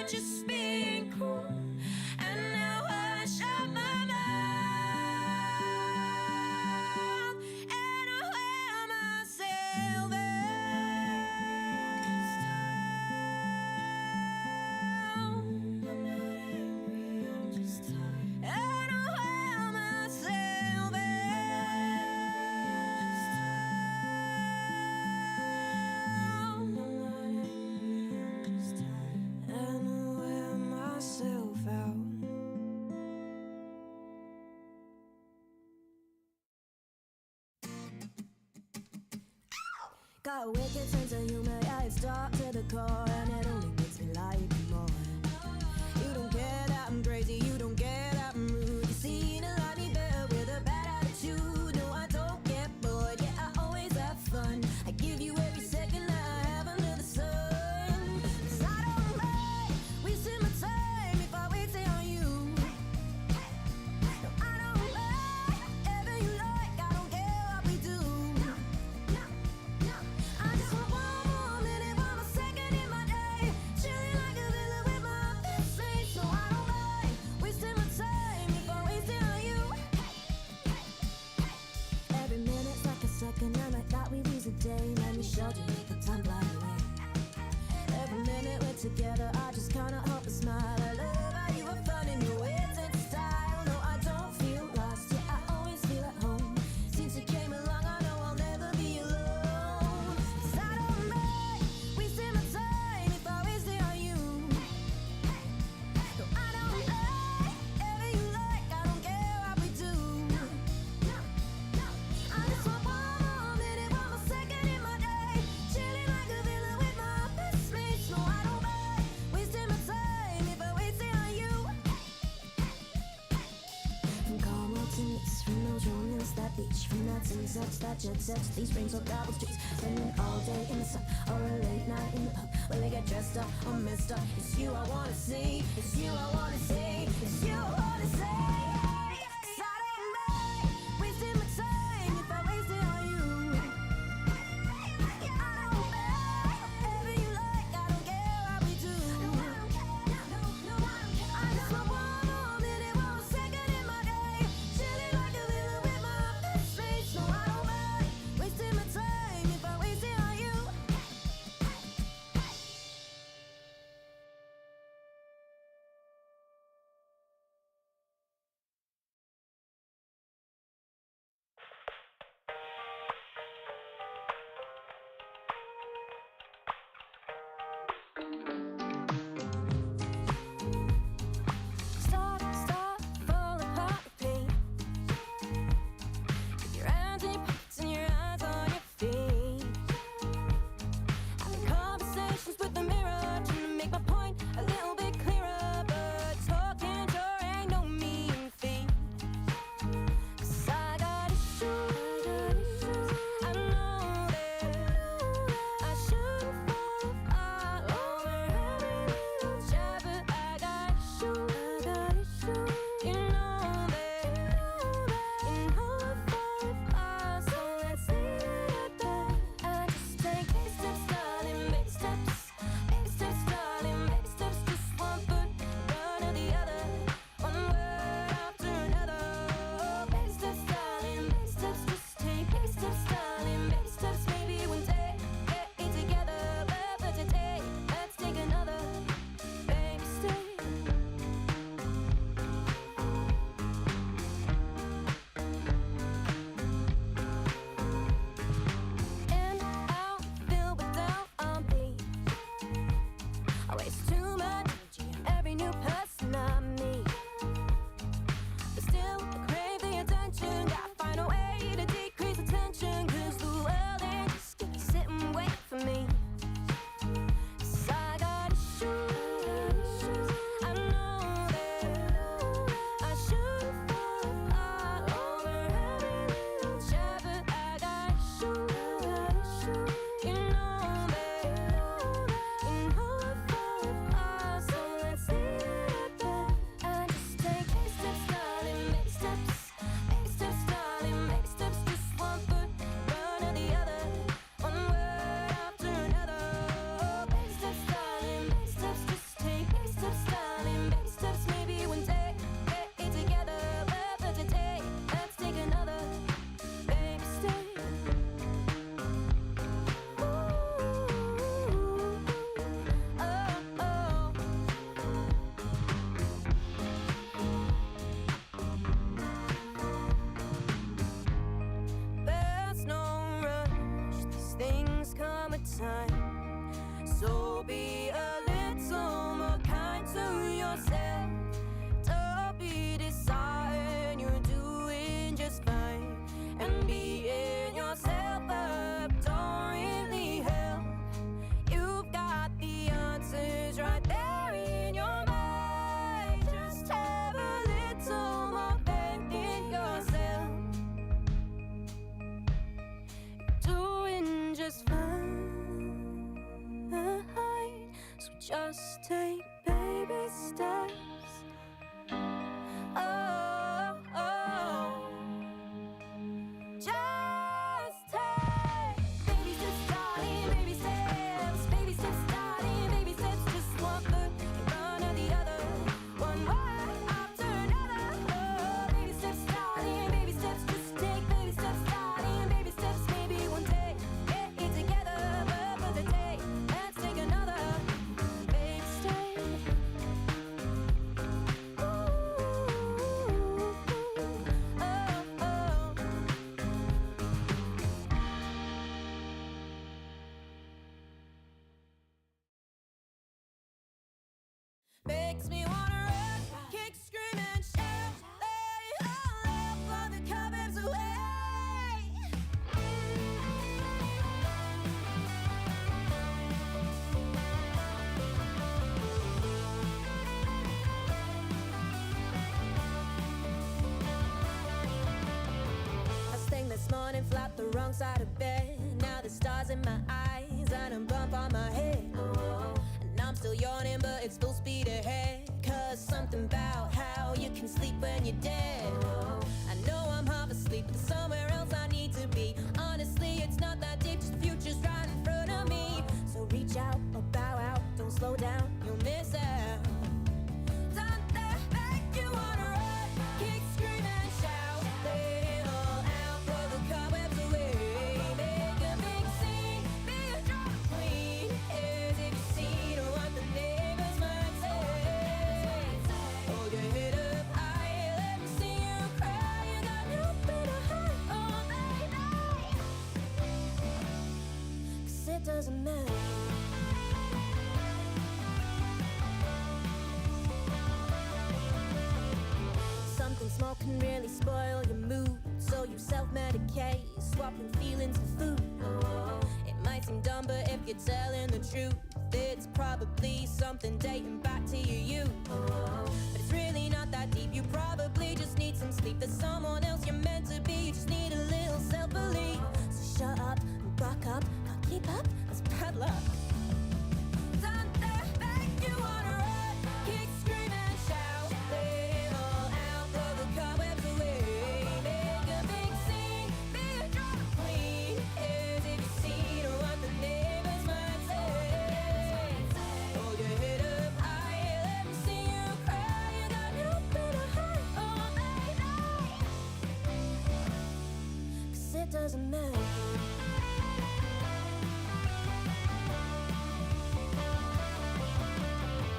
were just being cool, and now I shut my mouth and I wear myself out. I'm not angry, I'm just tired, and I wear myself out. I'm not angry, I'm just tired, and I wear myself out. Got a wicked sense of humor, yeah, it's dark to the core, and it only makes me like you more. You don't care that I'm crazy, you don't care that I'm rude. You seem to like me better with a bad attitude. No, I don't get bored, yeah, I always have fun. I give you every second that I have under the sun. 'Cause I don't mind wasting my time if I waste it on you. No, I don't mind whatever you like, I don't care what we do. I just want one more minute, one more second in my day, chilling like a villain with my best mates. No, I don't mind wasting my time if I waste it on you. Every minute's like a second, and like that we lose a day. Let me show you, make the time fly away. Every minute we're together, I just can't help but smile. I love how you have fun in your weird sense of style. No, I don't feel lost, yeah, I always feel at home. Since you came along, I know I'll never be alone. 'Cause I don't mind wasting my time if I waste it on you. No, I don't mind whatever you like, I don't care what we do. I just want one more minute, one more second in my day, chilling like a villain with my best mates. No, I don't mind wasting my time if I waste it on you. From Cornwall to Nice, from those romance, that beach, from that sunset, that jet set, to these rain-soaked gravel streets, spending all day in the sun or a late night in the pub where we get dressed up or messed up. It's you I wanna see, it's you I wanna see, it's you I wanna say. take baby steps. Oh, oh. Just take baby steps, starting, baby steps, baby steps, starting, baby steps. Just one foot in front of the other, one word after another. Oh, baby steps, starting, baby steps. Just take baby steps, starting, baby steps. Maybe one day get it together, but for the day, let's take another baby step. Ooh, oh, oh. Makes me wanna run, kick, scream and shout, lay all up while the cobwebs away. I sang this morning, flat the wrong side of bed. Now the stars in my eyes and a bump on my head. And I'm still yawning, but it's full speed ahead. Cause something about how you can sleep when you're dead. I know I'm half asleep, but somewhere else I need to be. Honestly, it's not that deep, just the future's right in front of me. So reach out or bow out, don't slow down, you'll miss out. Something make you wanna run, kick, scream and shout, lay it all out, blow the cobwebs away. Make a big scene, be a drama queen, as if you've seen what the neighbors might say. Hold your head up high, let me see you cry. You got nothing to hide, oh baby. 'Cause it doesn't matter. Something small can really spoil your mood, so you self-medicate, swapping feelings for food. It might seem dumb, but if you're telling the truth, it's probably something dating back to your youth. But it's really not that deep, you probably just need some sleep. There's someone else you're meant to be, you just need a little self-belief. So shut up and buck up, can't keep up, that's bad luck. Something make you wanna run, kick, scream and shout, lay it all out, blow the cobwebs away. Make a big scene, be a drama queen, as if you've seen what the neighbors might say. Hold your head up high, let me see you cry. You got nothing to hide, oh baby. 'Cause it doesn't matter.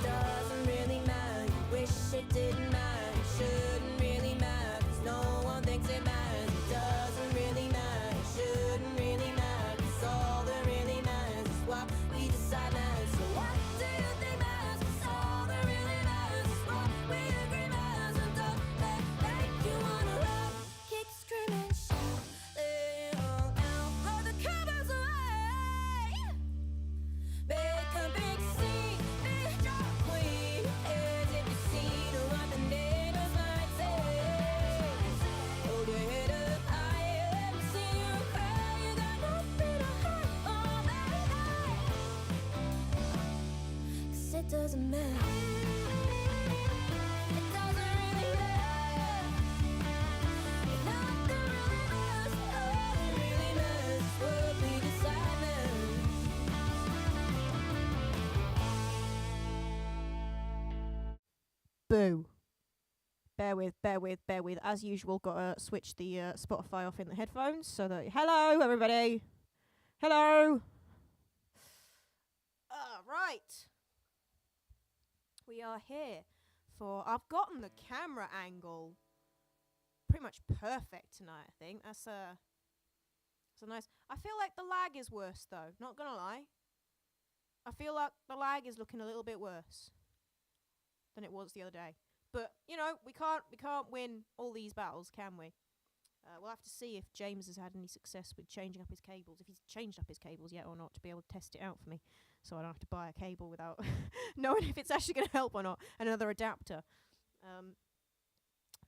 Doesn't really matter, you wish it didn't matter. It shouldn't really matter, 'cause no one thinks it matters. It doesn't really matter, it shouldn't really matter, 'cause all that really matters is what we decide matters. So what do you think matters? 'Cause all that really matters is what we agree matters. And don't make you wanna run, kick, scream and shout, lay it all out, blow the covers away. Make a big scene, be a drama queen, as if you've seen what the neighbors might say. Hold your head up high, let me see you cry. You got nothing to hide, oh baby. 'Cause it doesn't matter. It doesn't really matter. Nothing really matters. All that really matters is what we decide matters. Boo. Bear with. As usual, gotta switch the Spotify off in the headphones so that. Hello, everybody. Hello. Right. We are here for. I've gotten the camera angle pretty much perfect tonight. I think that's a nice. I feel like the lag is worse though. Not gonna lie. I feel like the lag is looking a little bit worse than it was the other day. But you know, we can't win all these battles, can we? We'll have to see if James has had any success with changing up his cables, if he's changed up his cables yet or not, to be able to test it out for me, so I don't have to buy a cable without knowing if it's actually going to help or not, and another adapter.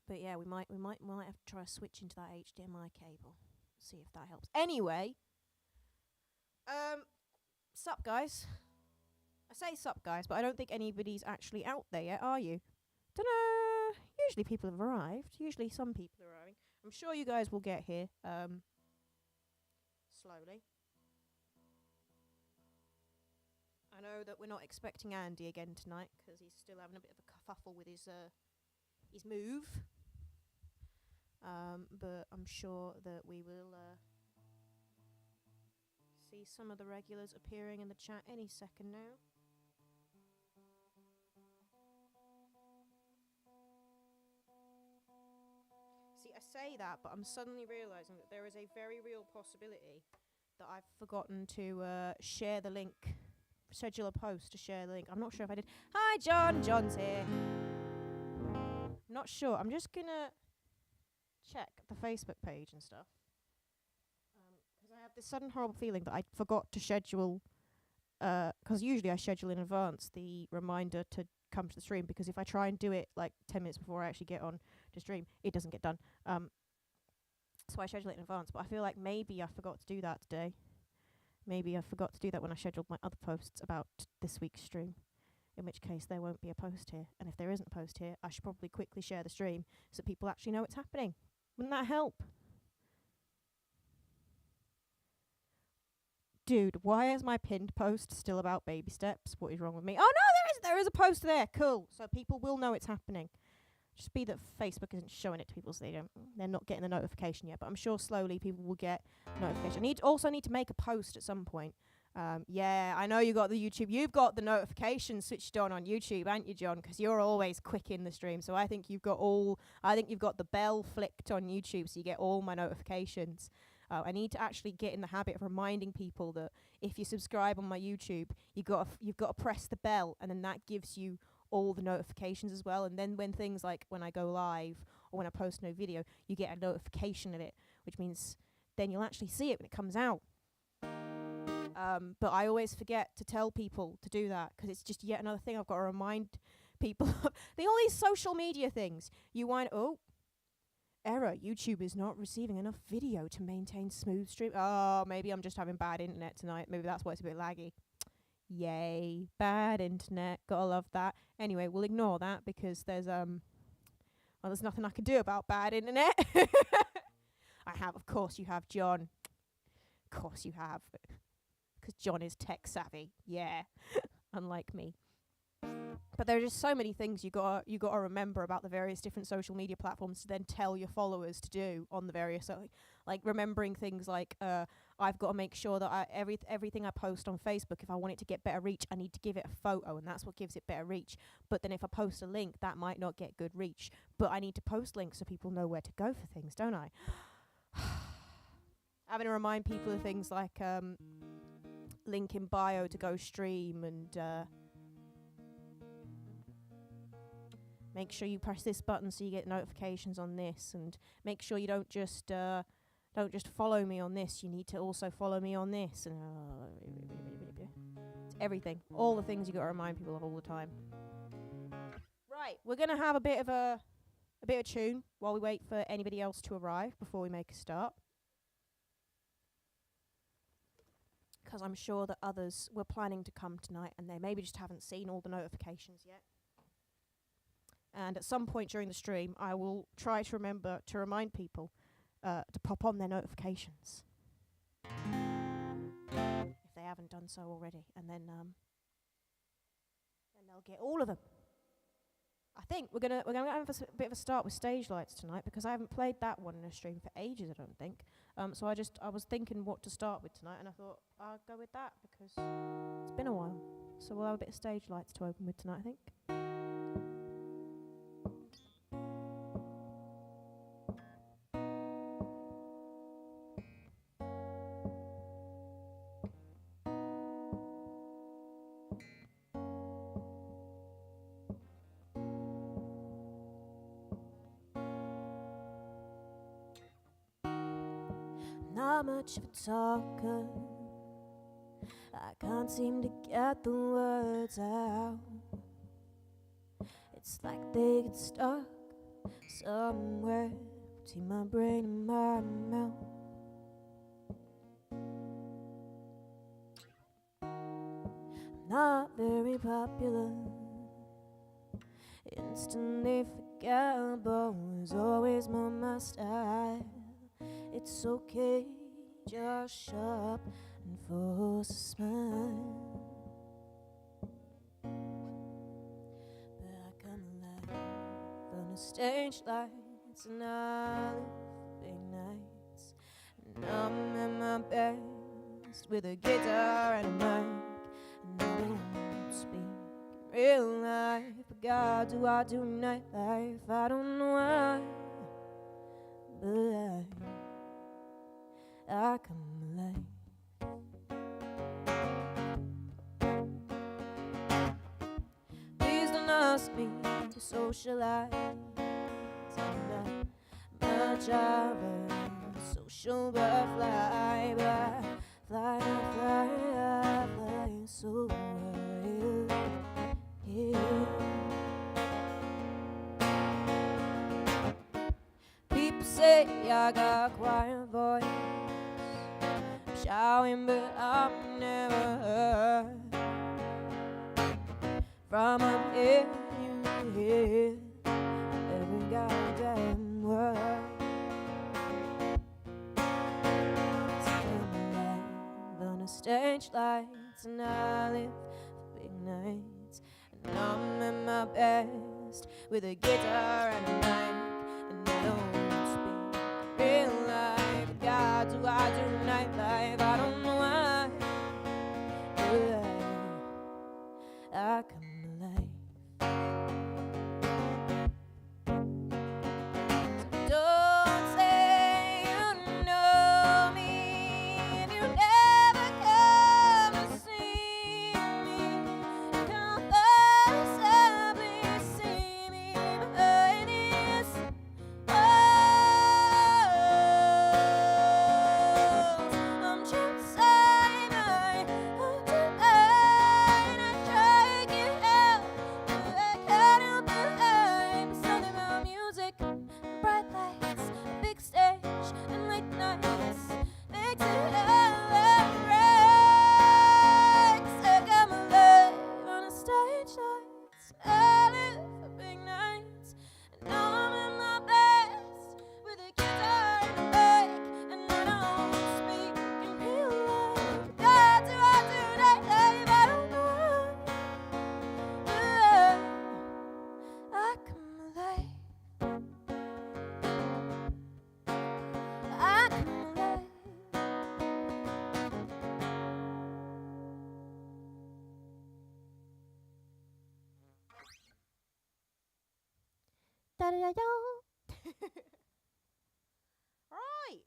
But yeah, we might have to try to switch into that HDMI cable, see if that helps. Anyway, sup guys? I say sup, guys, but I don't think anybody's actually out there yet, are you? Dunno. Usually people have arrived. Usually some people are arriving. I'm sure you guys will get here slowly. I know that we're not expecting Andy again tonight because he's still having a bit of a kerfuffle with his move. But I'm sure that we will see some of the regulars appearing in the chat any second now. See, I say that, but I'm suddenly realising that there is a very real possibility that I've forgotten to share the link, schedule a post to share the link. I'm not sure if I did. Hi, John. John's here. I'm not sure. I'm just gonna check the Facebook page and stuff. Because I have this sudden horrible feeling that I forgot to schedule, because usually I schedule in advance the reminder to come to the stream, because if I try and do it like 10 minutes before I actually get on to stream, it doesn't get done. So I schedule it in advance, but I feel like maybe I forgot to do that today. Maybe I forgot to do that when I scheduled my other posts about this week's stream, in which case there won't be a post here. And if there isn't a post here, I should probably quickly share the stream so people actually know what's happening. Wouldn't that help? Dude, why is my pinned post still about baby steps? What is wrong with me? Oh no, there is a post there. Cool. So people will know it's happening. Just be that Facebook isn't showing it to people, so they're not getting the notification yet. But I'm sure slowly people will get notification. I need to make a post at some point. Yeah, I know you got the YouTube. You've got the notifications switched on YouTube, ain't you, John? Because you're always quick in the stream. So I think you've got the bell flicked on YouTube, so you get all my notifications. I need to actually get in the habit of reminding people that if you subscribe on my YouTube, you've got to press the bell, and then that gives you all the notifications as well. And then when things like when I go live or when I post no video, you get a notification of it, which means then you'll actually see it when it comes out. But I always forget to tell people to do that, because it's just yet another thing I've got to remind people of. All these social media things. Error, YouTube is not receiving enough video to maintain smooth stream. Oh, maybe I'm just having bad internet tonight. Maybe that's why it's a bit laggy. Yay, bad internet. Gotta love that. Anyway, we'll ignore that because there's nothing I can do about bad internet. Of course you have, John. Of course you have. Because John is tech savvy. Yeah. Unlike me. But there are just so many things you gotta remember about the various different social media platforms to then tell your followers to do on the various, like remembering things like I've got to make sure that everything I post on Facebook, if I want it to get better reach, I need to give it a photo, and that's what gives it better reach. But then if I post a link, that might not get good reach. But I need to post links so people know where to go for things, don't I? Having to remind people of things like link in bio to go stream, and make sure you press this button so you get notifications on this, and make sure you don't just follow me on this. You need to also follow me on this, and it's everything. All the things you got to remind people of all the time. Right, we're gonna have a bit of tune while we wait for anybody else to arrive before we make a start, because I'm sure that others were planning to come tonight and they maybe just haven't seen all the notifications yet. And at some point during the stream, I will try to remember to remind people to pop on their notifications if they haven't done so already, and then they'll get all of them. I think we're gonna have a bit of a start with stage lights tonight, because I haven't played that one in a stream for ages, I don't think. So I was thinking what to start with tonight, and I thought I'll go with that because it's been a while. So we'll have a bit of stage lights to open with tonight, I think. Not much of a talker, I can't seem to get the words out. It's like they get stuck somewhere between my brain and my mouth. I'm not very popular, instantly forgettable is always more my style. It's okay, just shut up and force a smile. But I come alive on the stage lights, and I live big nights, and I'm at my best with a guitar and a mic, and I don't speak real life. But God, do I do nightlife? I don't know why, but I come alive. Please don't ask me to socialize. I'm not much of a social butterfly, but I fly so wild. Yeah. People say I got a quiet voice, shouting, but I'm never heard. From up here, you hear every goddamn word. I'm alive on the stage lights, and I live for big nights, and I'm at my best with a guitar and a mic, and I don't speak real life. God, do I do nightlife? I don't know why, but I come alive. Don't say you know me and you never come to see me. Come possibly see me behind these walls. I'm just saying I'm tonight. I try to get help, but I can't help behind. Something about music, bright lights, a big stage, and late nights makes it all right. Like I'm alive on a stage lights. I live for big nights, and I'm at my best with a guitar and a mic, and I don't speak in real life. God, do I do nightlife? I don't know why, but I come alive. I come alive. Da-da-da-da. Right.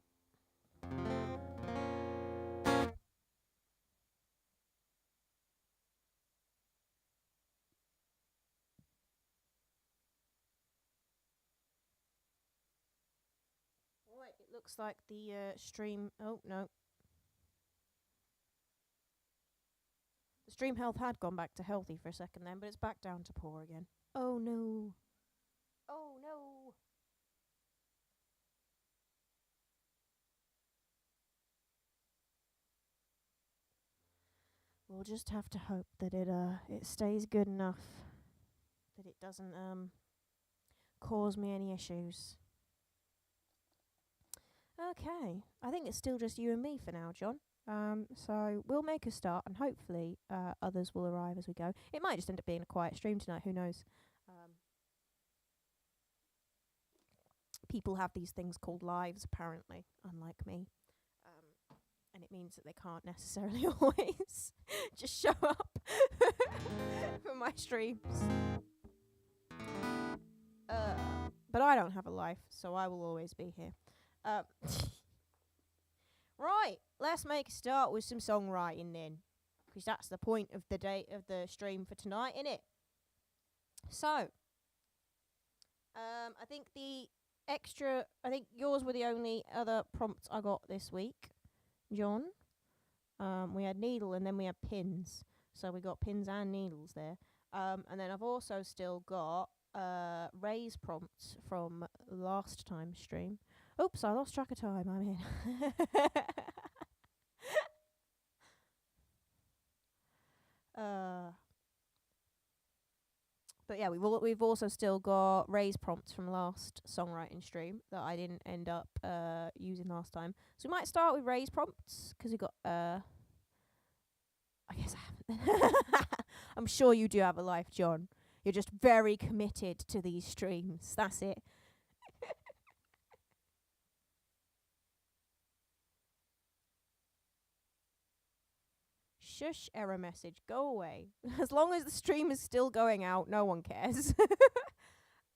Right, it looks like the stream. Oh no, the stream health had gone back to healthy for a second then, but it's back down to poor again. Oh no. Oh no. We'll just have to hope that it stays good enough that it doesn't cause me any issues. Okay, I think it's still just you and me for now, John. So we'll make a start, and hopefully others will arrive as we go. It might just end up being a quiet stream tonight. Who knows? People have these things called lives, apparently, unlike me. And it means that they can't necessarily always just show up for my streams. But I don't have a life, so I will always be here. Right, let's make a start with some songwriting then, because that's the point of the day of the stream for tonight, innit? So, I think yours were the only other prompts I got this week, John. We had needle and then we had pins, so we got pins and needles there. And then I've also still got Ray's prompts from last time's stream. Oops, I lost track of time. I'm in. But yeah, we've also still got raise prompts from last songwriting stream that I didn't end up using last time. So we might start with raise prompts because we got I guess I haven't. I'm sure you do have a life, John. You're just very committed to these streams. That's it. Shush, error message. Go away. As long as the stream is still going out, no one cares.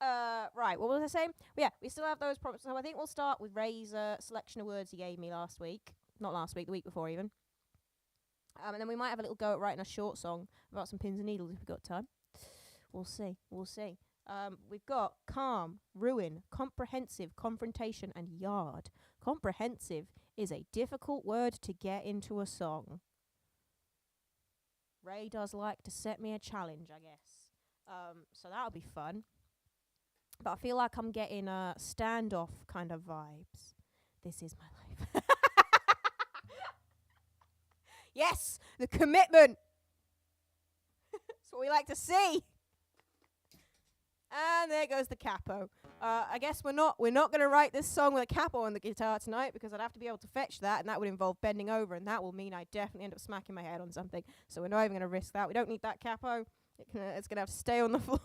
Right, what was I saying? Yeah, we still have those prompts. So I think we'll start with Ray's selection of words he gave me last week. Not last week, the week before even. And then we might have a little go at writing a short song about some pins and needles if we've got time. We'll see. We've got calm, ruin, comprehensive, confrontation, and yard. Comprehensive is a difficult word to get into a song. Ray does like to set me a challenge, I guess. So that'll be fun. But I feel like I'm getting standoff kind of vibes. This is my life. Yes, the commitment. That's what we like to see. And there goes the capo. I guess we're not going to write this song with a capo on the guitar tonight because I'd have to be able to fetch that, and that would involve bending over, and that will mean I definitely end up smacking my head on something. So we're not even going to risk that. We don't need that capo. It's going to have to stay on the floor.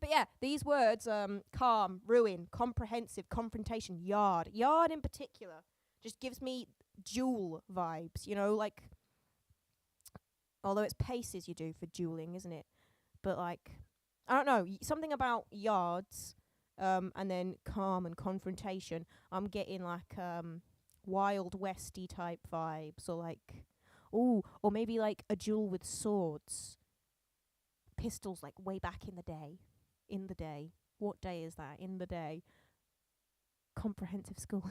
But yeah, these words, calm, ruin, comprehensive, confrontation, yard. Yard in particular just gives me duel vibes, you know, like, although it's paces you do for dueling, isn't it? But like, I don't know, something about yards, and then calm and confrontation. I'm getting like Wild Westy type vibes, or like, or maybe like a duel with swords, pistols, like way back in the day. In the day, what day is that? In the day, comprehensive school.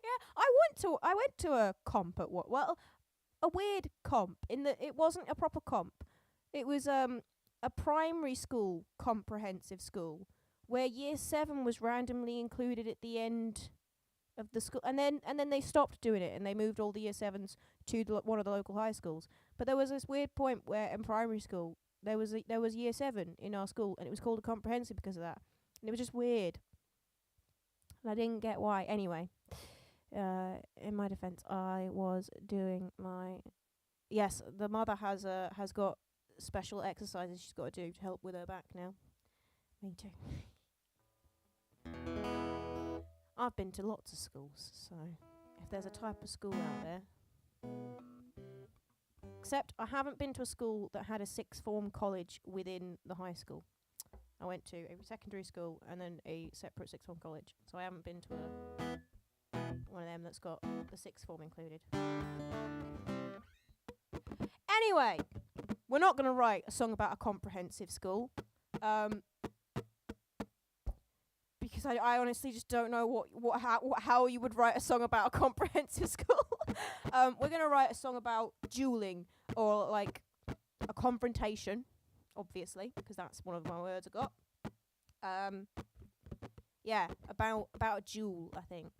Yeah, I went to a comp at what? Well, a weird comp in that it wasn't a proper comp. It was a primary school comprehensive school where year 7 was randomly included at the end of the school, and then they stopped doing it and they moved all the year 7s to one of the local high schools. But there was this weird point where in primary school there was year 7 in our school, and it was called a comprehensive because of that, and it was just weird. And I didn't get why. Anyway, in my defence, I was doing my... Yes, the mother has got special exercises she's got to do to help with her back now. Me too. I've been to lots of schools, so if there's a type of school out there... Except I haven't been to a school that had a sixth form college within the high school. I went to a secondary school and then a separate sixth form college. So I haven't been to one of them that's got the sixth form included. Anyway, we're not going to write a song about a comprehensive school. Because I honestly just don't know how you would write a song about a comprehensive school. We're going to write a song about dueling, or like a confrontation, obviously, because that's one of my words I got. Yeah, about a duel, I think.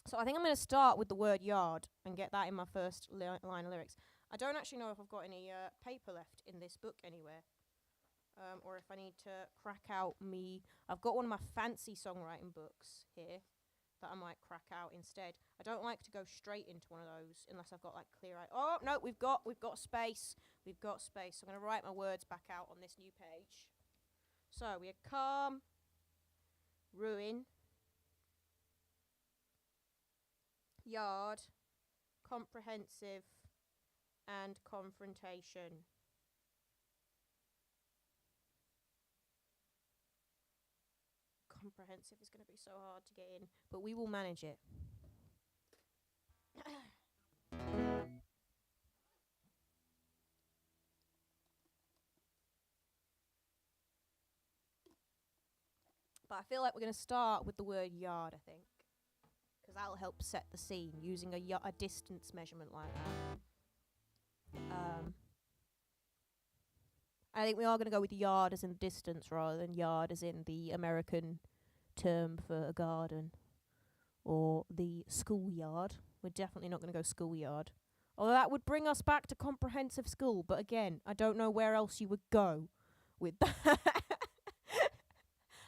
So I think I'm going to start with the word yard and get that in my first line of lyrics. I don't actually know if I've got any paper left in this book anywhere, or if I need to crack out me... I've got one of my fancy songwriting books here that I might crack out instead. I don't like to go straight into one of those unless I've got like clear... Oh, no, we've got space. We've got space. So I'm going to write my words back out on this new page. So we had calm, ruin, yard, comprehensive, and confrontation. Comprehensive is going to be so hard to get in, but we will manage it. But I feel like we're going to start with the word yard, I think, because that'll help set the scene using a distance measurement like that. I think we are going to go with yard as in distance rather than yard as in the American term for a garden or the schoolyard. We're definitely not going to go schoolyard. Although that would bring us back to comprehensive school. But again, I don't know where else you would go with that.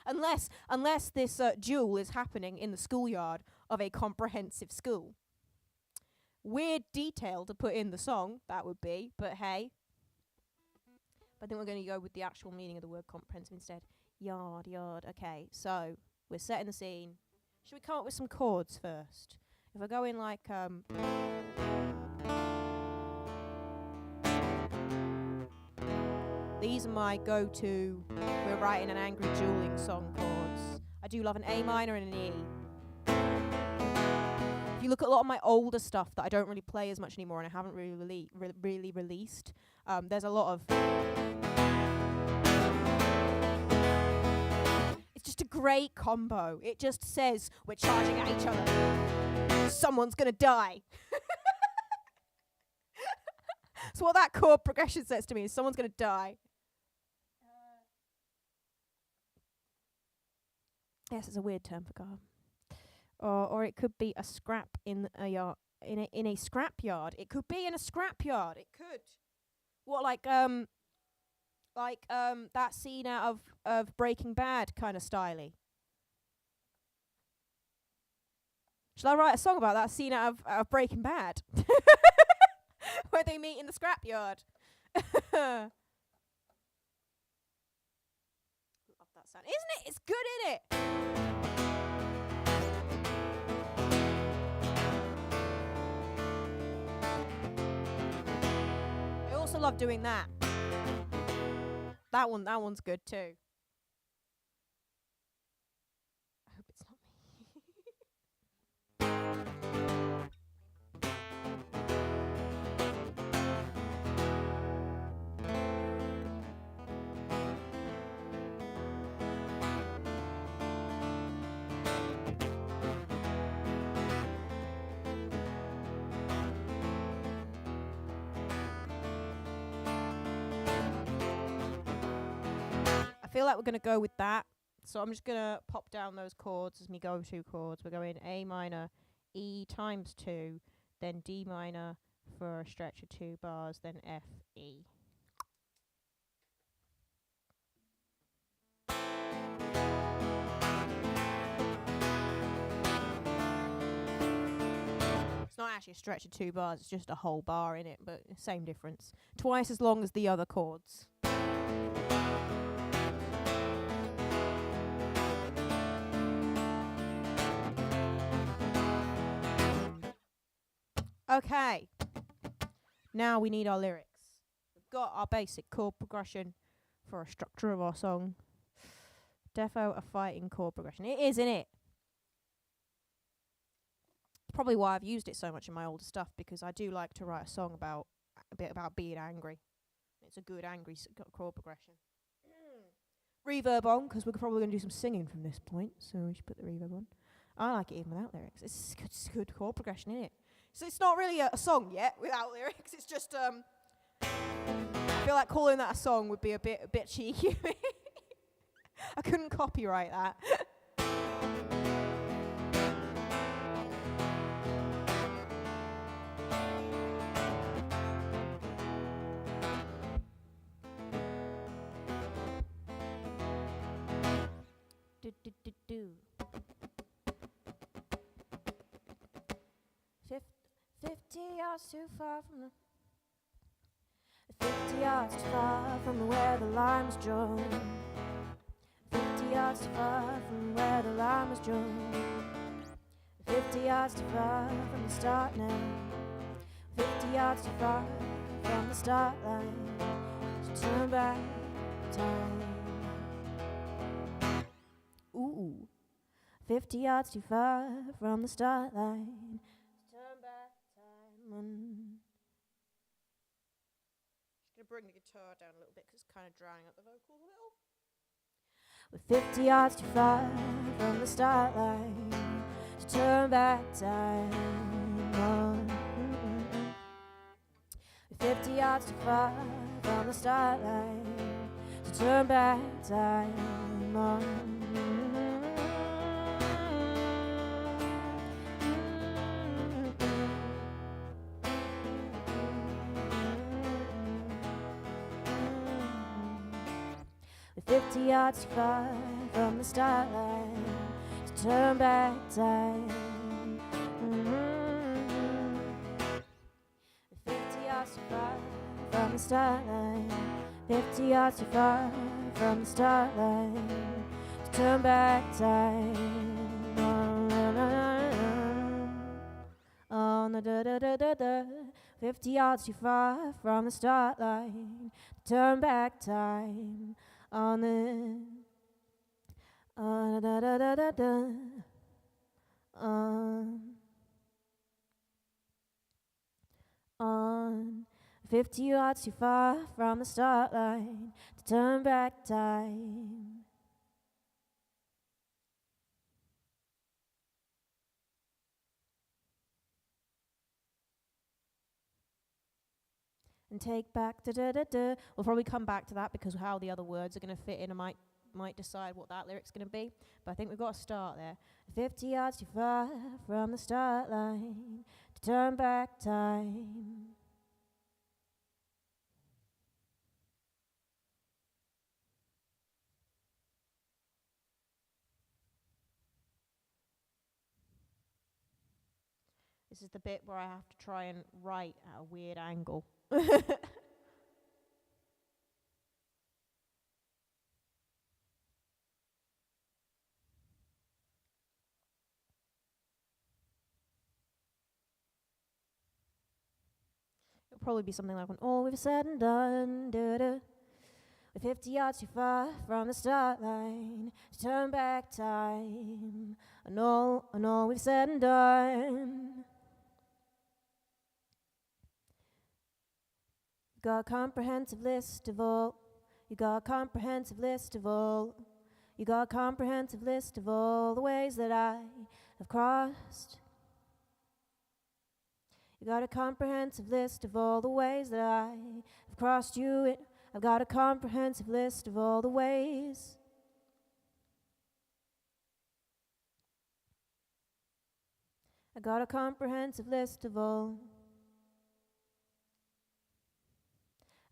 unless this duel is happening in the schoolyard of a comprehensive school. Weird detail to put in the song, that would be. But hey. But I think we're going to go with the actual meaning of the word comprehensive instead. Yard. Okay, so we're setting the scene. Should we come up with some chords first? If I go in like these are my go-to, we're writing an angry dueling song chords. I do love an A minor and an E. If you look at a lot of my older stuff that I don't really play as much anymore and I haven't really released, there's a lot of... It's just a great combo. It just says we're charging at each other. Someone's gonna die. So what that chord progression says to me is someone's gonna die. Yes, it's a weird term for garden. Or it could be a scrap in a yard, in a scrap yard. It could be in a scrap yard. It could. What like that scene out of Breaking Bad kind of styly. Shall I write a song about that scene out of Breaking Bad? Where they meet in the scrap yard. Love that sound. Isn't it? It's good, isn't it? I also love doing that. That one's good too. I hope it's not I feel like we're going to go with that. So I'm just going to pop down those chords as me go-to chords. We're going A minor, E times 2, then D minor for a stretch of 2 bars, then F, E. It's not actually a stretch of 2 bars, it's just a whole bar in it, but same difference. Twice as long as the other chords. Okay, now we need our lyrics. We've got our basic chord progression for a structure of our song. Defo a fighting chord progression. It is, isn't it? Probably why I've used it so much in my older stuff, because I do like to write a song about a bit about being angry. It's a good angry chord progression. Reverb on, because we're probably going to do some singing from this point, so we should put the reverb on. I like it even without lyrics. It's a good chord progression, isn't it? So it's not really a song yet without lyrics. It's just I feel like calling that a song would be a bit cheeky. I couldn't copyright that. Do do do do. 50 yards too far from the 50 yards too far from where the line was drawn. 50 yards too far from where the line was drawn. 50 yards too far from the start now. 50 yards too far from the start line. So turn back time. Ooh, 50 yards too far from the start line. Just gonna bring the guitar down a little bit because it's kind of drowning out the vocals a little. We're 50 yards too far from the start line to turn back time on. We're 50 yards too far from the start line to turn back time on. 50 yards too far from the start line to turn back time. 50 yards too far from the start line. 50 yards too far from the start line to turn back time. On the da da da da da. 50 yards too far from the start line to turn back time. On the da da da da da. On 50 yards too far from the start line to turn back time. And take back da da da da. We'll probably come back to that because how the other words are going to fit in, I might decide what that lyric's going to be. But I think we've got to start there. 50 yards too far from the start line to turn back time. This is the bit where I have to try and write at a weird angle. It'll probably be something like when all we've said and done, we're 50 yards too far from the start line to turn back time. And all we've said and done. You got a comprehensive list of all. You got a comprehensive list of all. You got a comprehensive list of all the ways that I have crossed. You got a comprehensive list of all the ways that I have crossed you. I've got a comprehensive list of all the ways. I got a comprehensive list of all.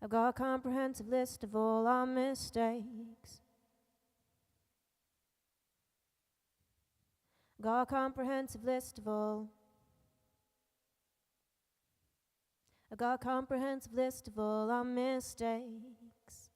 I've got a comprehensive list of all our mistakes. I've got a comprehensive list of all. I've got a comprehensive list of all our mistakes.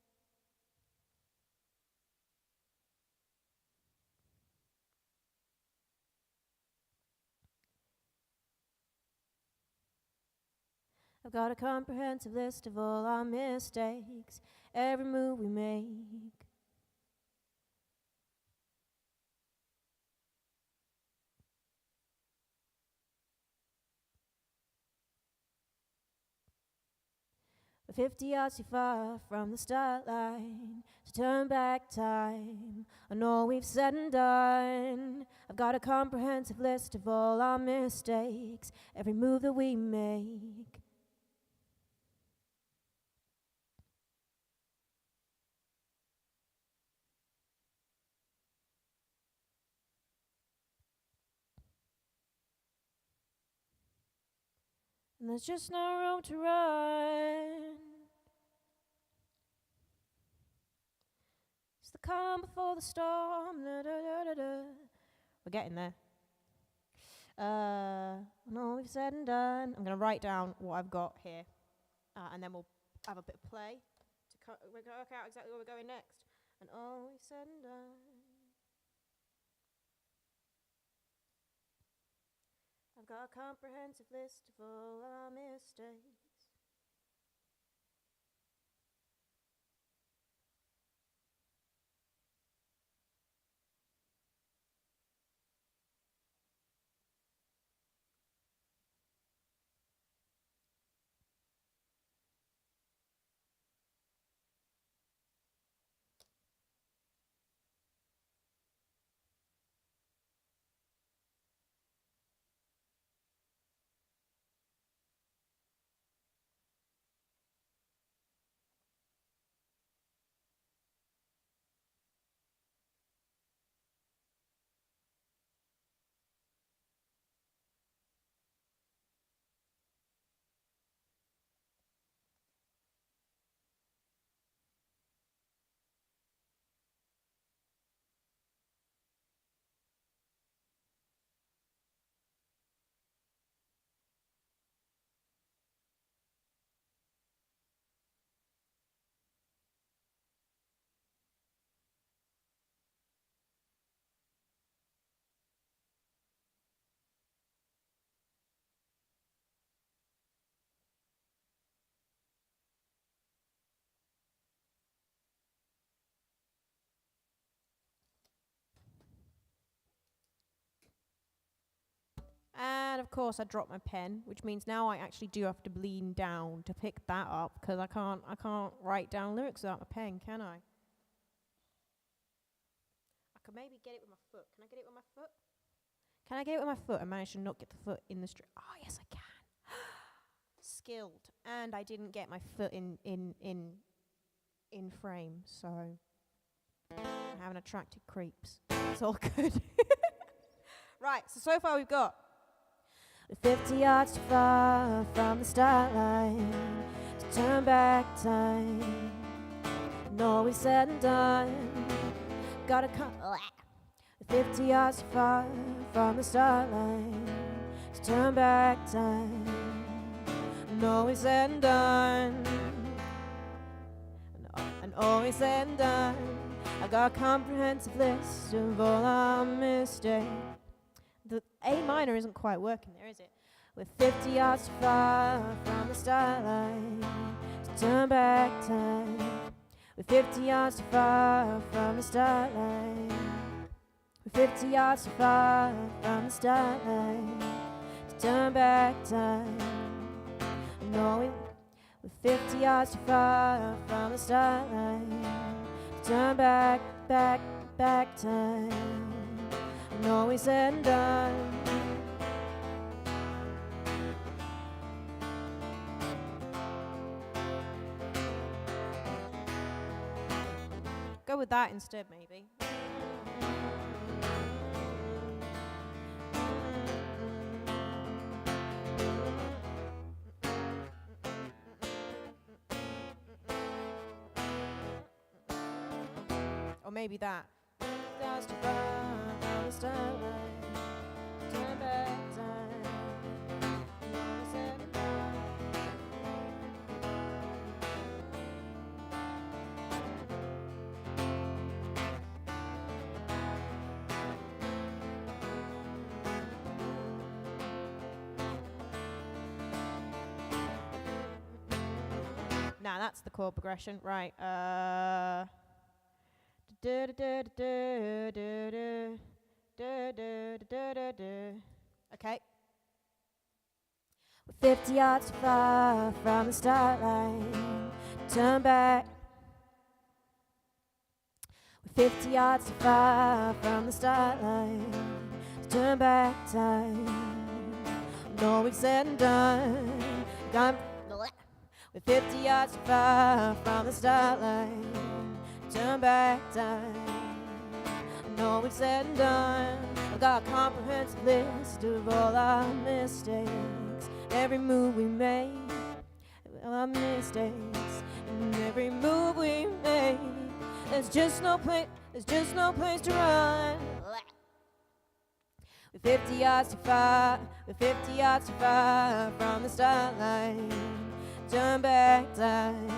I've got a comprehensive list of all our mistakes, every move we make. We're 50 yards too far from the start line to turn back time on all we've said and done. I've got a comprehensive list of all our mistakes, every move that we make. And there's just no room to run. It's the calm before the storm. Da, da, da, da, da. We're getting there. When all we've said and done, I'm going to write down what I've got here, and then we'll have a bit of play to work out exactly where we're going next. And all we've said and done. I've got a comprehensive list of all our mistakes. And of course I dropped my pen, which means now I actually do have to lean down to pick that up, because I can't write down lyrics without my pen, can I? I could maybe get it with my foot. Can I get it with my foot? Can I get it with my foot and manage to not get the foot in the string? Oh, yes, I can. Skilled. And I didn't get my foot in frame, so I haven't attracted creeps. It's all good. Right, so far we've got 50 yards too far from the start line to turn back time. And all we said and done, gotta come 50 yards too far from the start line to turn back time. And all we said and done, and all we said and done, I got a comprehensive list of all our mistakes. The A minor isn't quite working there, is it? We're 50 yards too far from the start line to turn back time. We're 50 yards too far from the start line. We're 50 yards too far from the start line to turn back time. No, we're 50 yards too far from the start line to turn back time. And all we said and done. go with that instead, maybe. Or maybe that. That's too far from the start line. Turn back time. Now that's the chord progression, right? Okay. We're 50 yards too far from the start line. Turn back. We're 50 yards too far from the start line. Turn back time. All we've said and done. We're 50 yards too far from the start line. Turn back time. All we've said and done. I've got a comprehensive list of all our mistakes. Every move we made, all our mistakes. And every move we made, there's just no place to run. We're 50 yards too far, we're 50 yards too far from the start line. Turn back time.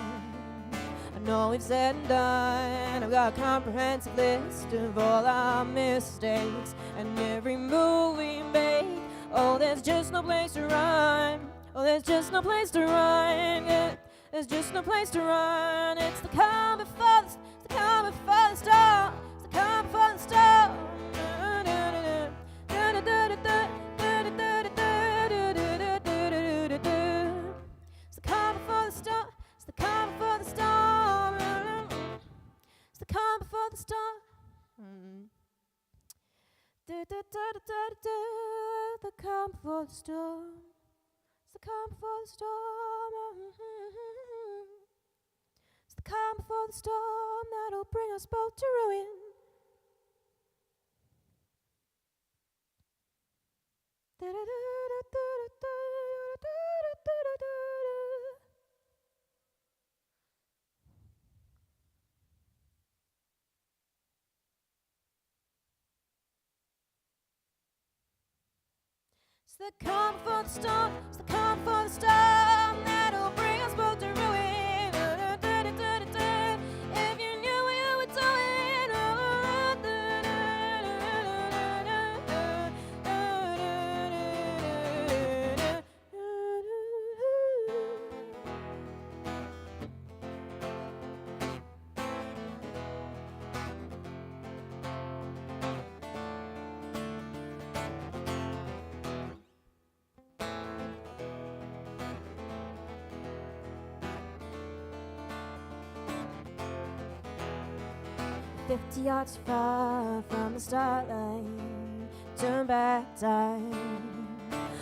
I know we've said and done. I've got a comprehensive list of all our mistakes and every move we made. Oh, there's just no place to run. Oh, there's just no place to run. Yeah, there's just no place to run. It's the calm before the calm before the storm. It's the calm before the storm. It's the calm before the storm. It's the calm before the storm. It's the calm before the storm. The calm before the storm. It's the calm before the storm. It's the calm before the storm that'll bring us both to ruin. It's the calm before the storm. It's the calm before the storm that'll bring us both to ruin. If you knew what you were doing. 50 yards far from the start line, turn back time.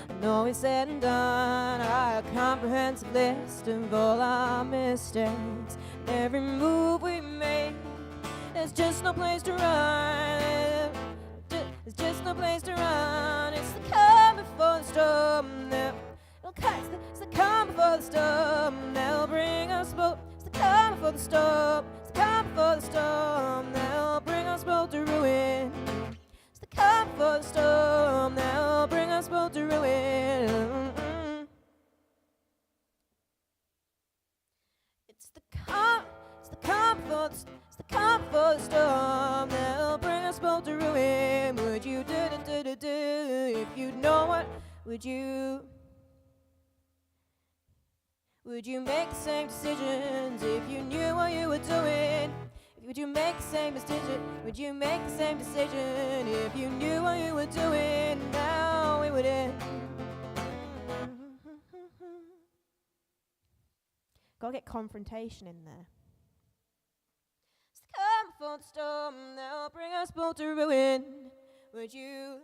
And all we said and done, a comprehensive list of all our mistakes. Every move we made, there's just no place to run. There's just no place to run. It's the calm before the storm. It's the calm before the storm that'll bring us both. It's the calm before the storm. It's the calm before the storm that'll bring us both to ruin. It's the calm before the storm that'll bring us both to ruin. It's the calm before the storm that'll bring us both to ruin. Would you do if you'd know what? Would you make the same decisions if you knew what you were doing? Would you make the same decision? Would you make the same decision if you knew what you were doing? Now we would end. Gotta get confrontation in there. It's the calm before the storm that'll bring us both to ruin. Would you?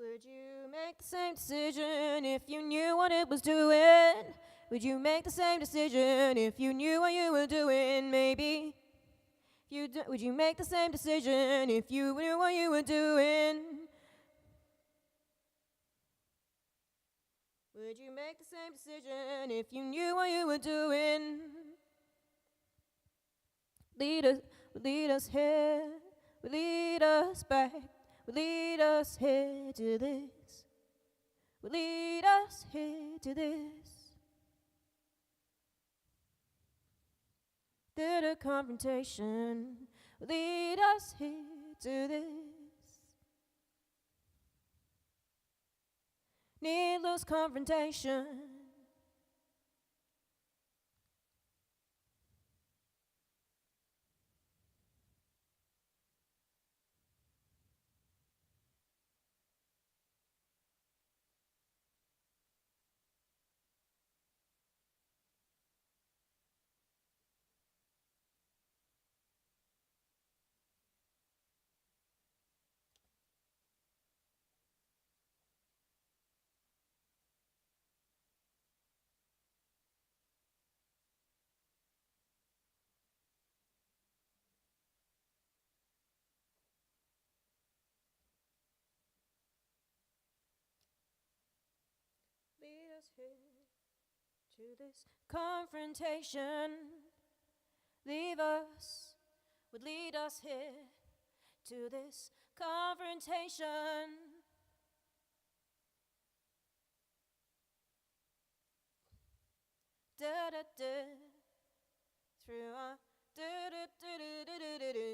Would you make the same decision if you knew what it was doing? Would you make the same decision if you knew what you were doing? Maybe. Would you make the same decision if you knew what you were doing? Would you make the same decision if you knew what you were doing? Lead us here, lead us back. Will lead us here to this. Will lead us here to this. The confrontation will lead us here to this. Needless confrontation. Lead us here to this confrontation. Would lead us here to this confrontation. Da da da, through our da da da da da da da.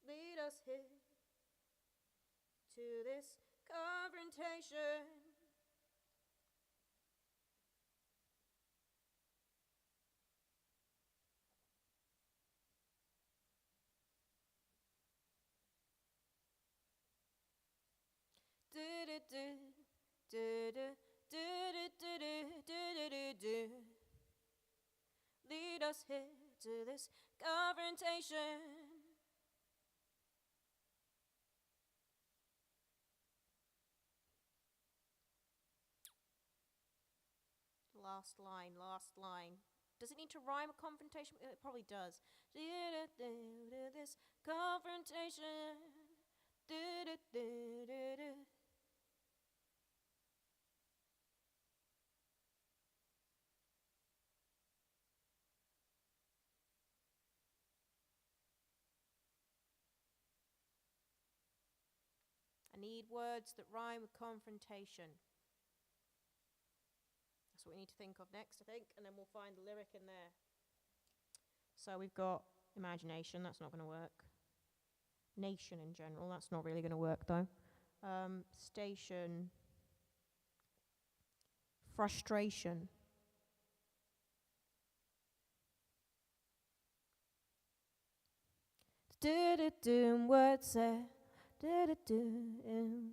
Lead us here to this confrontation. Lead us here to this confrontation. Last line. Does it need to rhyme a confrontation? It probably does. This confrontation. I need words that rhyme with confrontation. That's what we need to think of next, I think, and then we'll find the lyric in there. So we've got imagination, that's not going to work. Nation in general, that's not really going to work though. Station. Frustration. Do-do-do, word set. Do-do-do,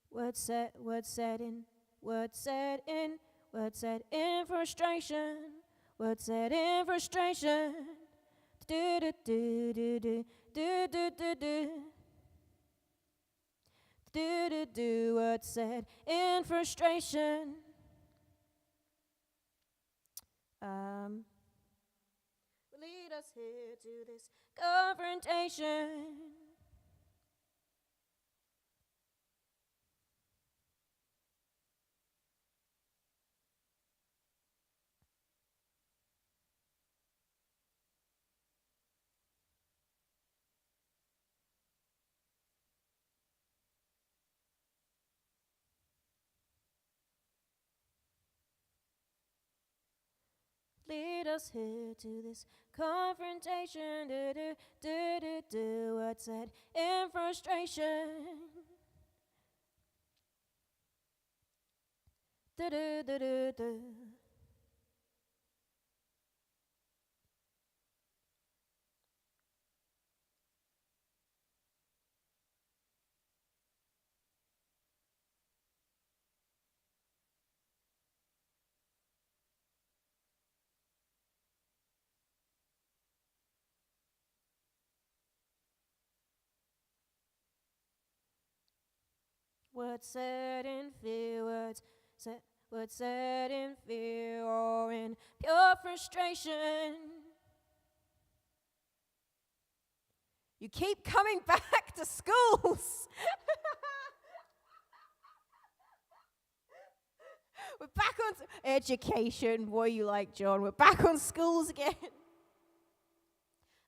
word set in. Word set in. Word set in frustration. Word set in frustration. Do-do-do-do-do. Do-do-do-do. Do-do-do, word set in frustration. Lead us here to this confrontation. Lead us here to this confrontation. Do do do do do. What's said in frustration? Do do do do do. Words said in fear, words said in fear or in pure frustration. You keep coming back to schools. We're back on education. What are you like, John? We're back on schools again.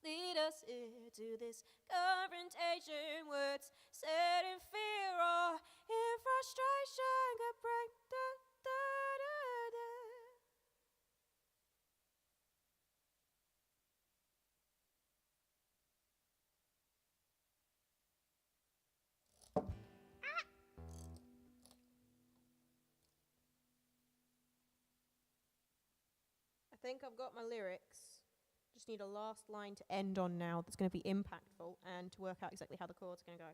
Lead us into this confrontation. Words said in fear or in frustration could break I think I've got my lyrics. Just need a last line to end on now that's going to be impactful and to work out exactly how the chords are going to go.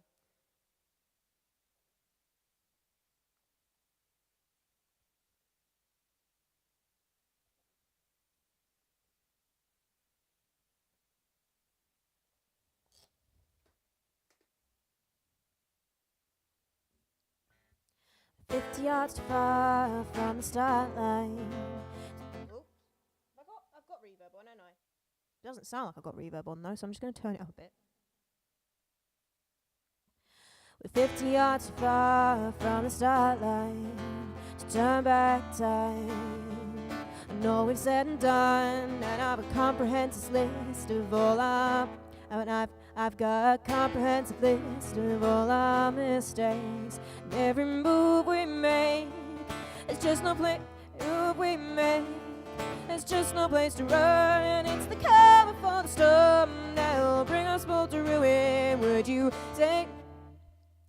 "50 yards too far from the start line." I've got reverb on, haven't I? It doesn't sound like I've got reverb on though, so I'm just going to turn it up a bit. We're 50 yards too far from the start line to turn back time. I know we've said and done, and I've a comprehensive list of all I've got a comprehensive list of all our mistakes. And every move we make, it's just no place we make. There's just no place to run, and it's the cover for the storm that'll bring us both to ruin. Would you say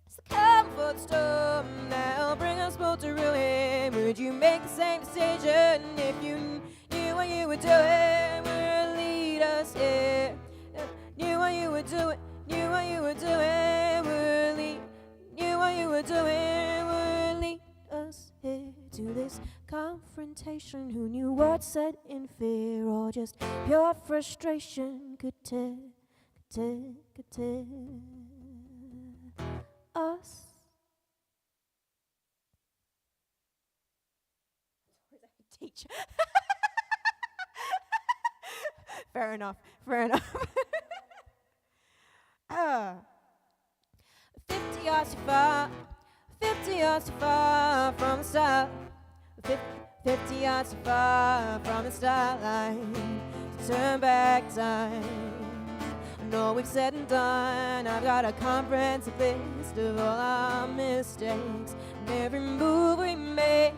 it's the cover for the storm that'll bring us both to ruin? Would you make the same decision if you knew what you were doing? Would lead us here? Knew what you were doing, knew what you were doing, knew what you were doing, would lead us here to this confrontation. Who knew what set in fear or just pure frustration could tear us. Teacher. Fair enough. 50 yards too far, 50 yards too far from the start. 50 yards too far from the start line to turn back time. I And all we've said and done, I've got a comprehensive list of all our mistakes. And every move we make,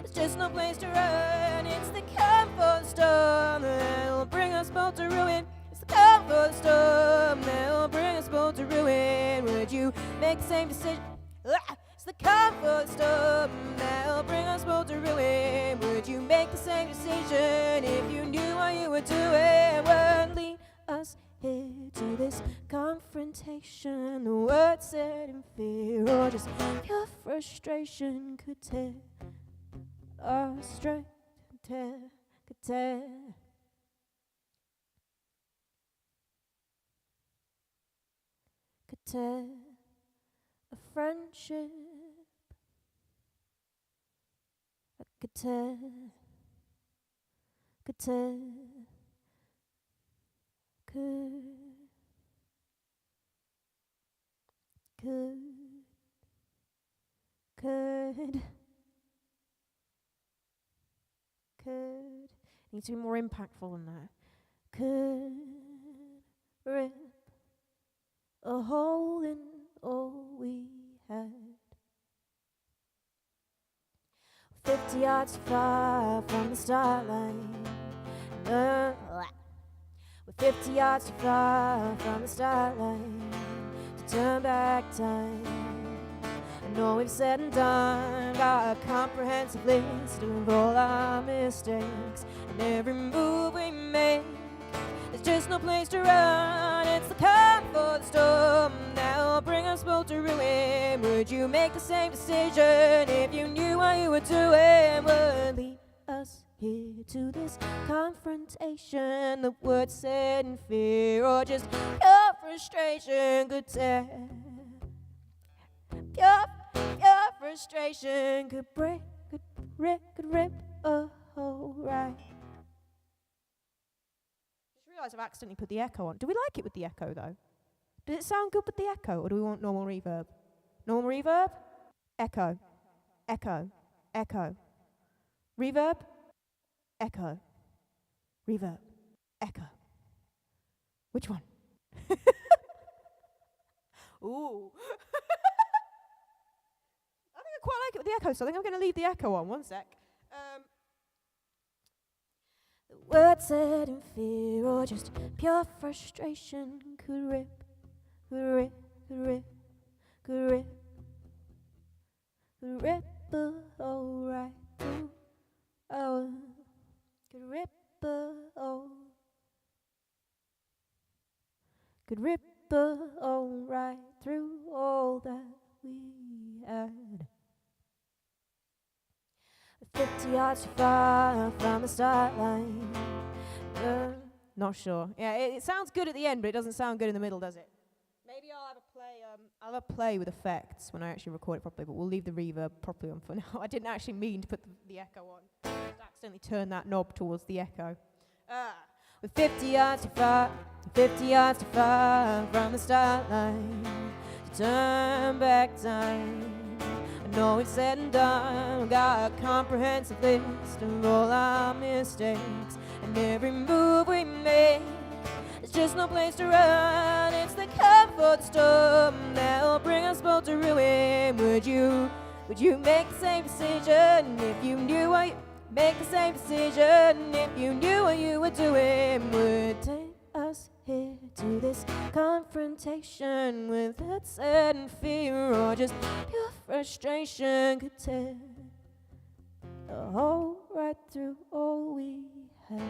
it's just no place to run. It's the comfort storm that'll bring us both to ruin. It's the comfort storm that'll bring us both to ruin. Would you make the same decision? It's the comfort storm that'll bring us both to ruin. Would you make the same decision if you knew what you were doing? Would lead us here to this confrontation? The words said in fear or just pure frustration could tear us straight, could tear. Could tear a friendship. I could tear, could tear, could needs to be more impactful than that. Could rip a hole in all we had. 50 yards far from the start line. We're 50 yards too far from the start line to turn back time. I know we've said and done, got a comprehensive list of all our mistakes. And every move we make, there's just no place to run. It's the comfort storm that'll bring us both to ruin. Would you make the same decision if you knew what you were doing? Would lead us here to this confrontation? The words said in fear or just pure frustration could tear. Pure frustration could break, could rip a hole right. I've accidentally put the echo on. Do we like it with the echo though? Does it sound good with the echo, or do we want normal reverb? Normal reverb? Echo. Echo. Echo. Reverb? Echo. Reverb. Echo. Which one? Ooh. I think I quite like it with the echo, so I think I'm going to leave the echo on. One sec. The words said in fear or just pure frustration could rip, could rip, could rip, could rip, could rip a hole right through our, could rip a hole, could rip a hole right through all that we had. 50 yards too far from the start line. Not sure. Yeah, it sounds good at the end, but it doesn't sound good in the middle, does it? Maybe I'll have a play with effects when I actually record it properly, but we'll leave the reverb properly on for now. I didn't actually mean to put the echo on. I just accidentally turned that knob towards the echo. With 50 yards too far from the start line to turn back time. I know we've said and done, we've got a comprehensive list of all our mistakes. And every move we make, there's just no place to run. It's the comfort storm that'll bring us both to ruin. Would you make the same decision if you knew what you make the same decision if you knew what you were doing? Would take us here to this confrontation with that sudden fear or just pure frustration could tear a hole right through all we had.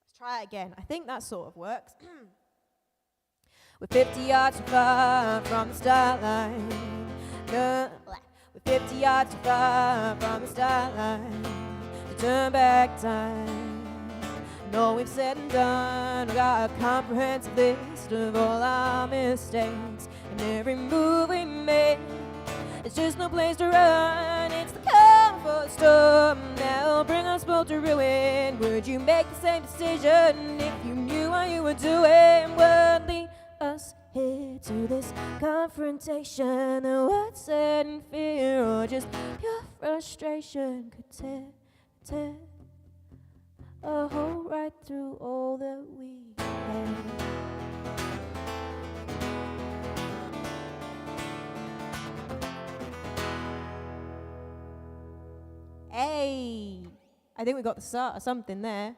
Let's try it again. I think that sort of works. We're 50 yards too far from the start line. We're 50 yards too far from the start line to turn back time. I know we've said and done, we've got a comprehensive list of all our mistakes. And every move we make, there's just no place to run. It's the comfort storm that'll bring us both to ruin. Would you make the same decision if you knew what you were doing? Would lead us here to this confrontation. The words said in fear or just pure frustration could tear a hole right through all that we had. Hey, I think we got the start of something there.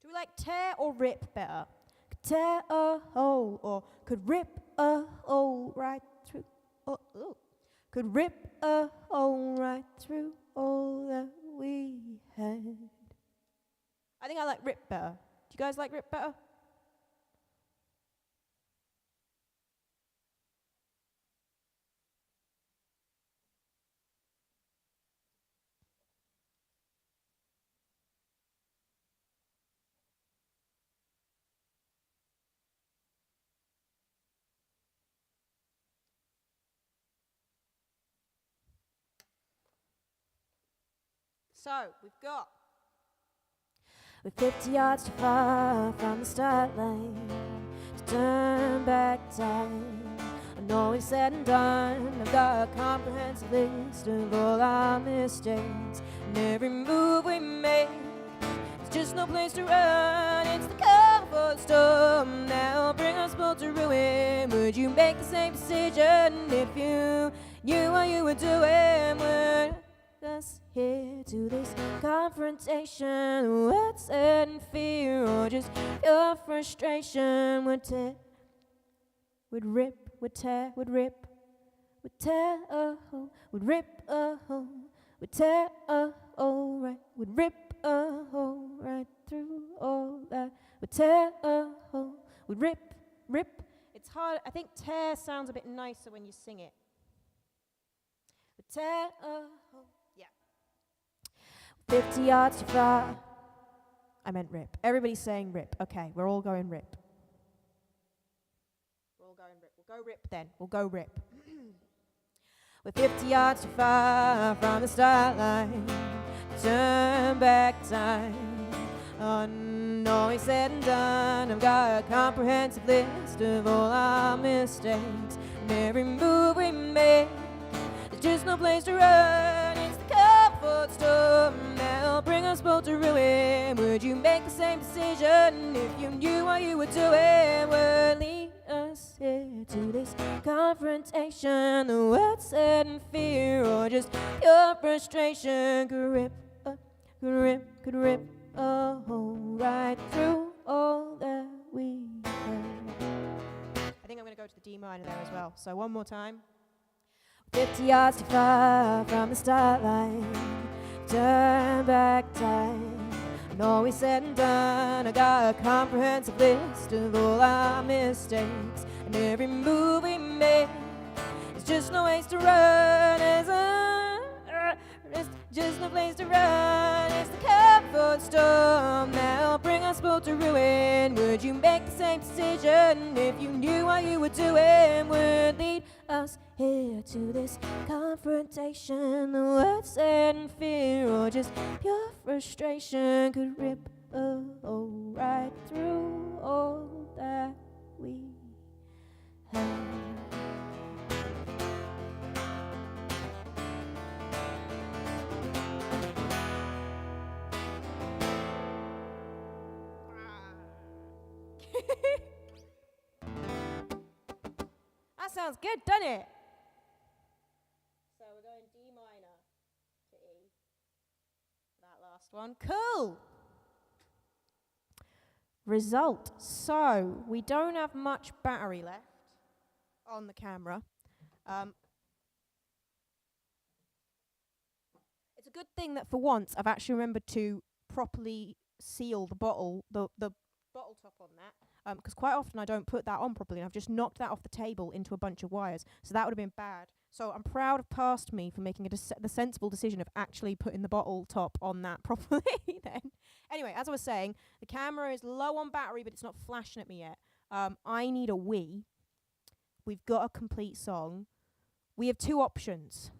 Do we like tear or rip better? Could tear a hole or could rip a hole right through. Oh, ooh. Could rip a hole right through all that we had. I think I like rip better. Do you guys like rip better? So, we've got. We're 50 yards too far from the start line to turn back time. I know we've said and done. I've got a comprehensive list of all our mistakes and every move we make. There's just no place to run. It's the comfort storm that'll bring us both to ruin. Would you make the same decision if you knew what you were doing? Would us here to this confrontation, words said in fear or just your frustration would tear, would rip, would tear, would rip, would tear a hole, would rip a hole, would tear a hole right, would rip a hole right through all that, would tear a hole, would rip. It's hard. I think tear sounds a bit nicer when you sing it. Would tear a hole. 50 yards too far. I meant rip. Everybody's saying rip. Okay, we're all going rip. We're all going rip. We'll go rip then. We'll go rip. We're 50 yards too far from the start line. Turn back time. All we said and done. I've got a comprehensive list of all our mistakes and every move we make. There's just no place to run. It's the comfort storm that'll bring us both to ruin. Would you make the same decision if you knew what you were doing? Would lead us here to this confrontation. The words said in fear or just your frustration could rip a hole right through all that we had. I think I'm going to go to the D minor there as well. So one more time. 50 yards too far from the start line. Turn back time. And all we said and done. I got a comprehensive list of all our mistakes and every move we make. There's just no ways to run. There's just no place to run. It's the comfort storm that'll bring us both to ruin. Would you make the same decision if you knew what you were doing? Would lead us here to this confrontation. The words said in fear or just pure frustration could rip a hole right through all that we have. That sounds good, doesn't it? So we're going D minor to E. That last one. Cool. Result. So we don't have much battery left on the camera. It's a good thing that for once I've actually remembered to properly seal the bottle, the bottle top on that. Because quite often I don't put that on properly, and I've just knocked that off the table into a bunch of wires. So that would have been bad. So I'm proud of past me for making the sensible decision of actually putting the bottle top on that properly then. Anyway, as I was saying, the camera is low on battery, but it's not flashing at me yet. I need a wee. We've got a complete song. we have two options.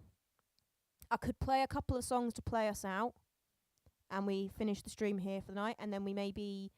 I could play a couple of songs to play us out, and we finish the stream here for the night, and then we maybe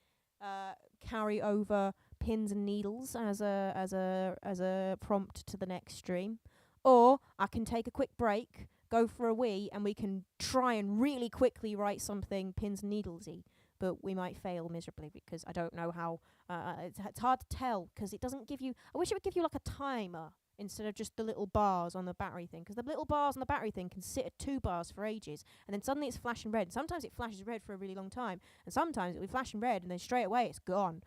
carry over pins and needles as a prompt to the next stream. Or I can take a quick break, go for a wee, and we can try and really quickly write something pins and needlesy. But we might fail miserably because I don't know how. It's hard to tell because it doesn't give you. I wish it would give you like a timer instead of just the little bars on the battery thing. Because the little bars on the battery thing can sit at 2 bars for ages, and then suddenly it's flashing red. Sometimes it flashes red for a really long time, and sometimes it will be flashing red, and then straight away it's gone.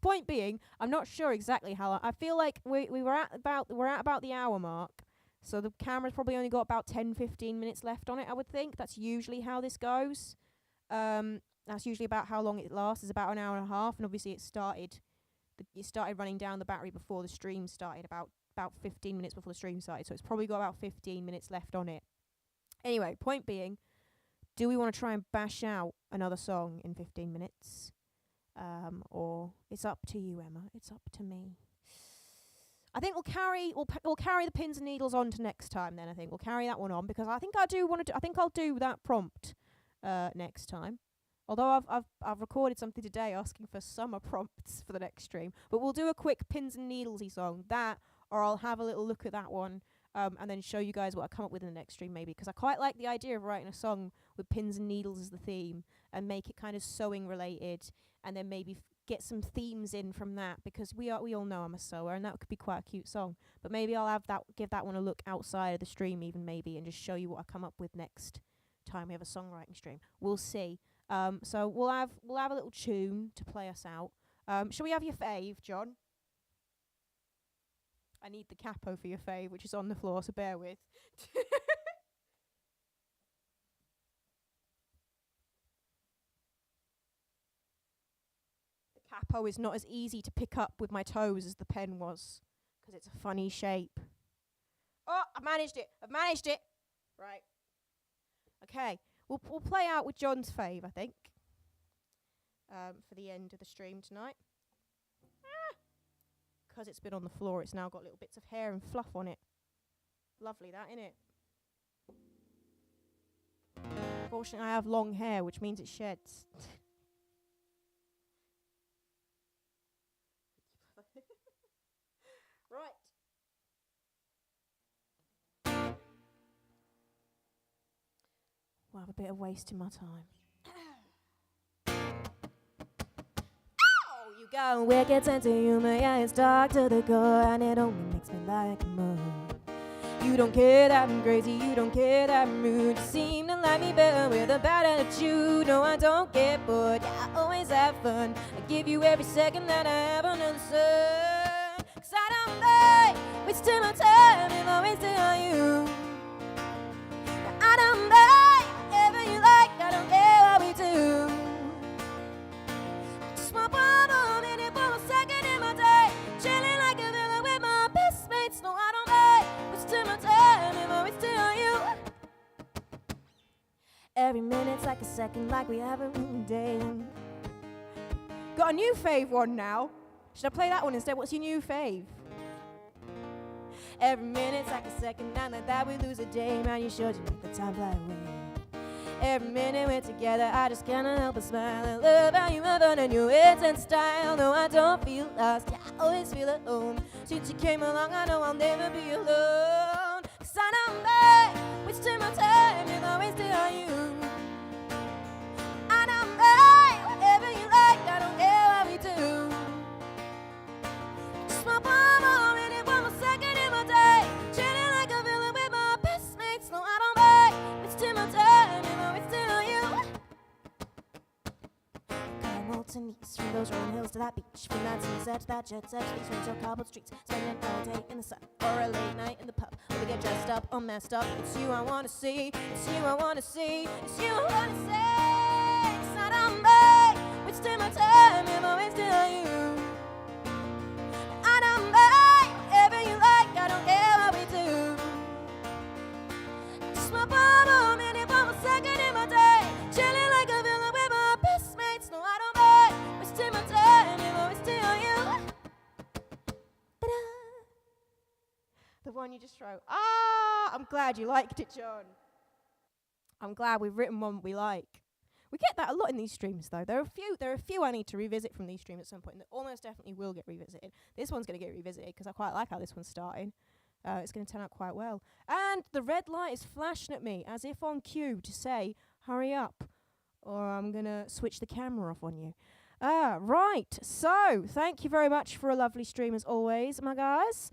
Point being, I'm not sure exactly how long. I feel like we're at about the hour mark. So the camera's probably only got about 10-15 minutes left on it, I would think. That's usually how this goes. That's usually about how long it lasts. It's about an hour and a half, and obviously it started running down the battery before the stream started, about 15 minutes before the stream started. So it's probably got about 15 minutes left on it. Anyway, point being, do we want to try and bash out another song in 15 minutes? Or it's up to you, Emma. It's up to me. I think we'll carry the pins and needles on to next time. Then I think we'll carry that one on because I think I do want to. I think I'll do that prompt next time. Although I've recorded something today asking for summer prompts for the next stream, but we'll do a quick pins and needlesy song or I'll have a little look at that one and then show you guys what I come up with in the next stream maybe, because I quite like the idea of writing a song with pins and needles as the theme and make it kind of sewing related, and then maybe get some themes in from that, because we all know I'm a sewer, and that could be quite a cute song. But maybe I'll give that one a look outside of the stream even maybe, and just show you what I come up with next time we have a songwriting stream. We'll see. So we'll have a little tune to play us out. Shall we have your fave, John? I need the capo for your fave, which is on the floor, so bear with. The capo is not as easy to pick up with my toes as the pen was, because it's a funny shape. Oh, I've managed it. Right. Okay. We'll play out with John's fave, I think, for the end of the stream tonight. Because it's been on the floor, it's now got little bits of hair and fluff on it. Lovely, that, innit? Fortunately, I have long hair, which means it sheds. Right. We'll have a bit of wasting my time. You got a wicked sense of humor, yeah, it's dark to the core, and it only makes me like a moon. You don't care that I'm crazy, you don't care that I'm rude. You seem to like me better with a bad attitude. No, I don't get bored, yeah, I always have fun. I give you every second that I have under the sun. 'Cause I don't like wasting my time if I waste it on you. I don't like whatever you like, I don't care what we do. Just want one minute for a second in my day, chilling like a villain with my best mates. No, I don't like wasting my time if I waste it on you. Every minute's like a second, like we haven't been dating. Got a new fave one now. Should I play that one instead? What's your new fave? Every minute's like a second, now like that we lose a day. Man, you sure you make the time fly away. Every minute we're together, I just can't help but smile. I love how you have fun and your wits and style. No, I don't feel lost, yeah, I always feel at home. Since you came along, I know I'll never be alone. 'Cause I don't like wasting my time if I waste it on you. I don't like whatever you like, I don't care what we do. Just want one more minute, one more second in my day, chilling like a villain with my best mates. No, I don't like wasting my time if I waste it on you. Going molten east, from those rolling hills to that beach, from that sunset to that jet set, streets from your cobbled streets, spending all day in the sun or a late night in the pub, where we get dressed up or messed up. It's you I wanna see, it's you I wanna see, it's you I wanna see. 'Cause I don't like wasting my time if I waste it on you. I don't like whatever you like, I don't care what we do. Just want one more minute, one more second in my day, chilling like a villain with my best mates. No, I don't like wasting my time if I waste it on you. one you just wrote. Ah, I'm glad you liked it, John. I'm glad we've written one we like. We get that a lot in these streams, though. There are a few I need to revisit from these streams at some point that almost definitely will get revisited. This one's going to get revisited because I quite like how this one's starting. It's going to turn out quite well. And the red light is flashing at me as if on cue to say, hurry up, or I'm going to switch the camera off on you. Right. So, thank you very much for a lovely stream as always, my guys.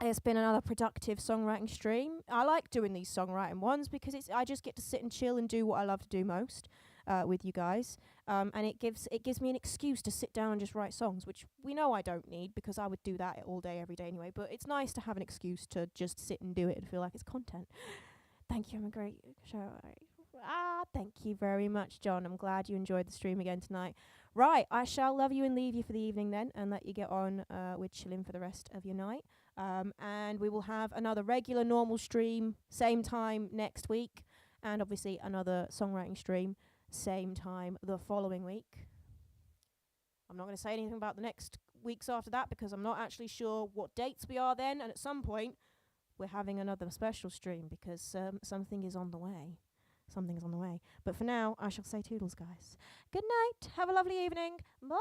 It's been another productive songwriting stream. I like doing these songwriting ones because I just get to sit and chill and do what I love to do most with you guys. And it gives me an excuse to sit down and just write songs, which we know I don't need because I would do that all day, every day anyway. But it's nice to have an excuse to just sit and do it and feel like it's content. Thank you. I'm a great show. Thank you very much, John. I'm glad you enjoyed the stream again tonight. Right, I shall love you and leave you for the evening then and let you get on with chilling for the rest of your night. And we will have another regular normal stream, same time next week, and obviously another songwriting stream, same time the following week. I'm not going to say anything about the next weeks after that because I'm not actually sure what dates we are then, and at some point we're having another special stream because something is on the way. Something's on the way. But for now, I shall say toodles, guys. Good night. Have a lovely evening. Bye.